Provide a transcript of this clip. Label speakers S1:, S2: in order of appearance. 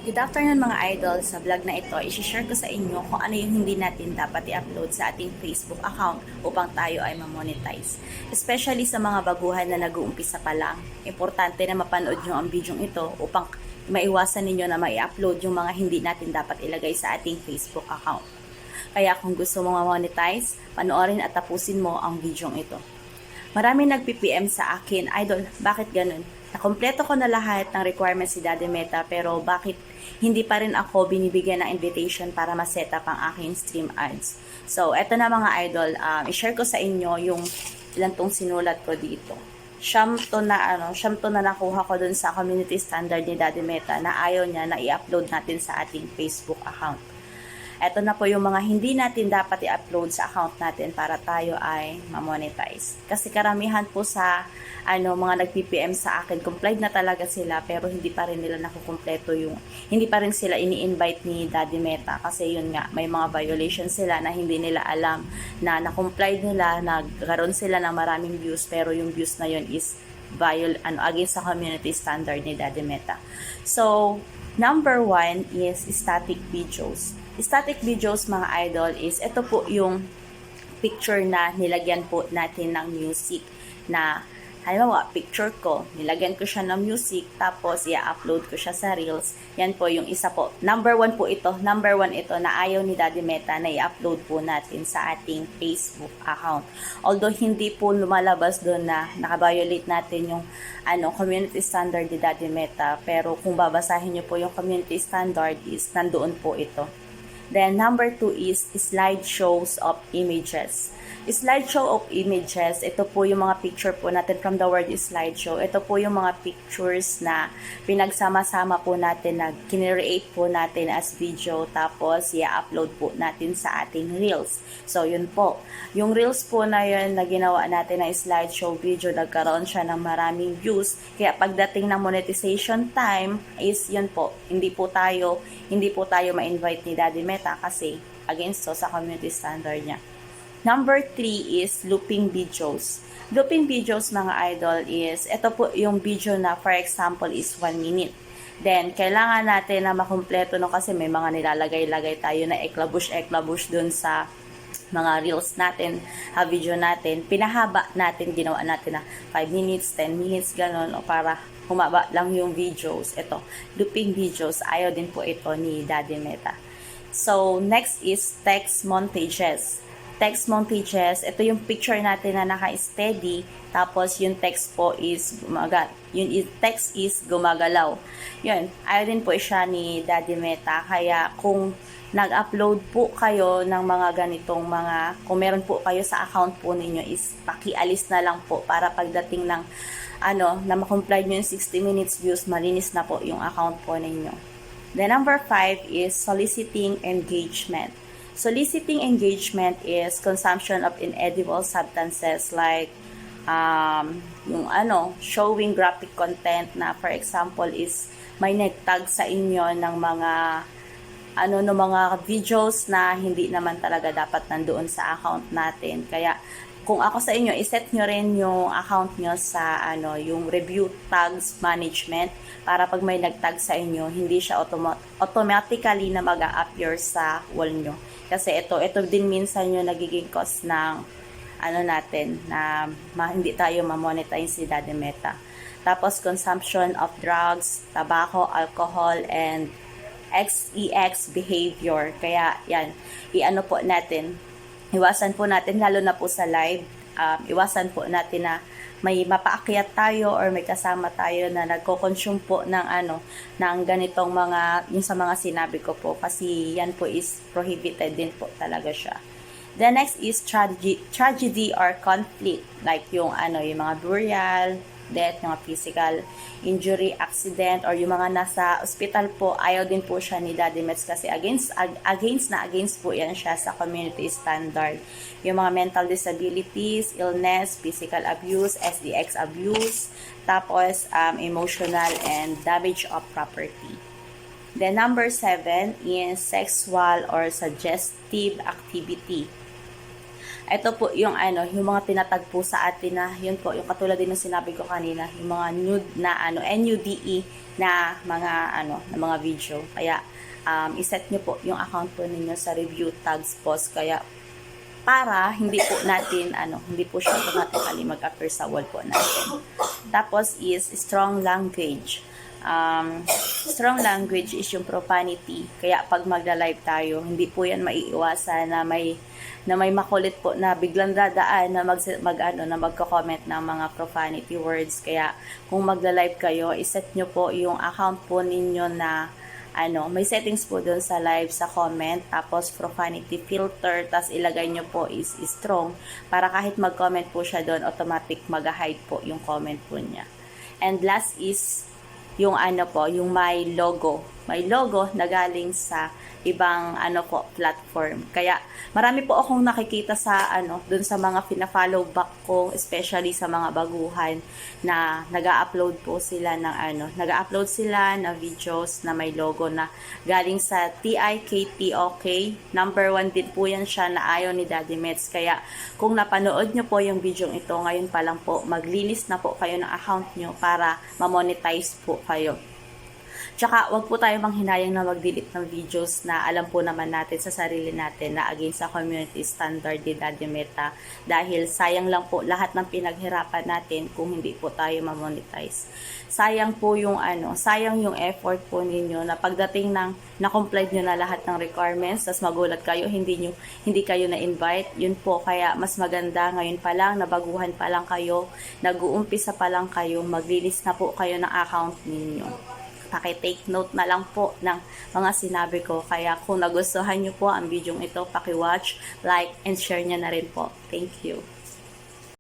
S1: Good afternoon mga idol. Sa vlog na ito, i-share ko sa inyo kung ano yung hindi natin dapat i-upload sa ating Facebook account upang tayo ay ma-monetize. Especially sa mga baguhan na nag-uumpisa pa lang. Importante na mapanood nyo ang video ito upang maiwasan ninyo na ma-upload yung mga hindi natin dapat ilagay sa ating Facebook account. Kaya kung gusto mo ma-monetize, panoorin at tapusin mo ang video ito. Marami nag-PPM sa akin, idol, bakit ganun? Nakompleto ko na lahat ng requirements si Daddy Meta pero bakit hindi pa rin ako binibigyan ng invitation para ma-set up ang aking stream ads? So, eto na mga idol, i-share ko sa inyo yung ilang tong sinulat ko dito. Siyam to na nakuha ko dun sa community standard ni Daddy Meta na ayaw niya na i-upload natin sa ating Facebook account. Ito na po yung mga hindi natin dapat i-upload sa account natin para tayo ay ma-monetize. Kasi karamihan po sa mga nag-PPM sa akin, complied na talaga sila pero hindi pa rin nila nakukumpleto hindi pa rin sila ini-invite ni Daddy Meta kasi yun nga, may mga violations sila na hindi nila alam na na-complied nila, nagkaroon sila ng maraming views pero yung views na yun is against sa community standard ni Daddy Meta. So, number 1 is static videos. Static videos mga idol is ito po yung picture na nilagyan po natin ng music na halimbawa picture ko, nilagyan ko siya ng music tapos i-upload ko siya sa Reels. Yan po yung isa po. Number 1 po ito. Number 1 ito na ayaw ni Daddy Meta na i-upload po natin sa ating Facebook account. Although hindi po lumalabas doon na nakabiolate natin yung community standard ni Daddy Meta, pero kung babasahin niyo po yung community standard is nandoon po ito. Then, number 2 is slideshows of images. Slideshow of images, ito po yung mga picture po natin from the word slideshow. Ito po yung mga pictures na pinagsama-sama po natin, na kinreate po natin as video, tapos i-upload po natin sa ating Reels. So, yun po. Yung Reels po na yun na ginawa natin na slideshow video, nagkaroon siya ng maraming views. Kaya pagdating ng monetization time is yun po, hindi po tayo ma-invite ni Daddy Meta kasi against sa community standard niya. Number 3 is looping videos. Looping videos mga idol is, ito po yung video na for example is 1 minute. Then, kailangan natin na makumpleto kasi may mga nilalagay-lagay tayo na eklabush dun sa mga reels natin, video natin. Pinahaba natin, ginawa natin na 5 minutes, 10 minutes, ganun, o para humaba lang yung videos. Ito, looping videos, ayaw din po ito ni Daddy Meta. So, next is text montages. Text montages, ito yung picture natin na naka-steady, tapos yung text po is text is gumagalaw. Yun, ayaw din po siya ni Daddy Meta, kaya kung nag-upload po kayo ng mga ganitong kung meron po kayo sa account po ninyo is pakialis na lang po para pagdating ng na ma-comply nyo yung 60 minutes views, malinis na po yung account po ninyo. The number 5 is soliciting engagement. Soliciting engagement is consumption of inedible substances like showing graphic content na for example is may nag-tag sa inyo ng mga videos na hindi naman talaga dapat nandoon sa account natin. Kaya kung ako sa inyo, iset nyo rin yung account nyo sa yung review tags management para pag may nag-tag sa inyo, hindi siya automatically na mag-a-appear sa wall nyo. Kasi ito din minsan yung nagiging cause ng natin na hindi tayo ma-monetize si Daddy Meta. Tapos consumption of drugs, tobacco, alcohol, and XEX behavior. Kaya yan, po natin, iwasan po natin lalo na po sa live, iwasan po natin na may mapaakyat tayo or may kasama tayo na nagko-consume po ng ganitong yung sa mga sinabi ko po, kasi yan po is prohibited din po talaga siya. The next is tragedy or conflict, like yung mga burial, death, mga physical injury, accident, or yung mga nasa ospital po, ayaw din po siya ni Daddy Mets kasi against po yan siya sa community standard. Yung mga mental disabilities, illness, physical abuse, SDX abuse, tapos emotional and damage of property. The number 7 is sexual or suggestive activity. Ito po yung yung mga tinatag po sa atin na, yun po, yung katulad din ng sinabi ko kanina, yung mga nude na NUDE na mga na mga video. Kaya iset nyo po yung account po ninyo sa review tags post, kaya para hindi po natin hindi po siya automatically mag-appear sa wall po natin. Tapos is strong language. Strong language is yung profanity. Kaya pag magla-live tayo, hindi po yan maiiwasan na may makulit po na biglang dadaan na magko-comment ng mga profanity words. Kaya kung magla-live kayo, iset nyo po yung account po ninyo na may settings po doon sa live, sa comment, tapos profanity filter, tapos ilagay nyo po is strong, para kahit mag-comment po siya doon, automatic mag-hide po yung comment po niya. And last is yung yung may logo. May logo na galing sa ibang platform. Kaya marami po akong nakikita sa dun sa mga pina-follow back ko, especially sa mga baguhan na nag-upload po sila ng nag-upload sila ng videos na may logo na galing sa TIKTOK. Number 1 din po yan siya na ayaw ni Daddy Mets. Kaya kung napanood nyo po yung video ito, ngayon pa lang po, maglinis na po kayo ng account nyo para ma-monetize po kayo. Tsaka, wag po tayo manghinayang na mag-delete ng videos na alam po naman natin sa sarili natin na against sa community standard ni Daddy Meta. Dahil sayang lang po lahat ng pinaghirapan natin kung hindi po tayo ma-monetize. Sayang po yung sayang yung effort po ninyo na pagdating ng na-comply nyo na lahat ng requirements, tas magulat kayo, hindi kayo na-invite. Yun po, kaya mas maganda ngayon pa lang, nabaguhan pa lang kayo, nag-uumpisa pa lang kayo, maglilis na po kayo ng account ninyo. Paki-take note na lang po ng mga sinabi ko. Kaya kung nagustuhan nyo po ang video ito, paki-watch, like, and share nyo na rin po. Thank you.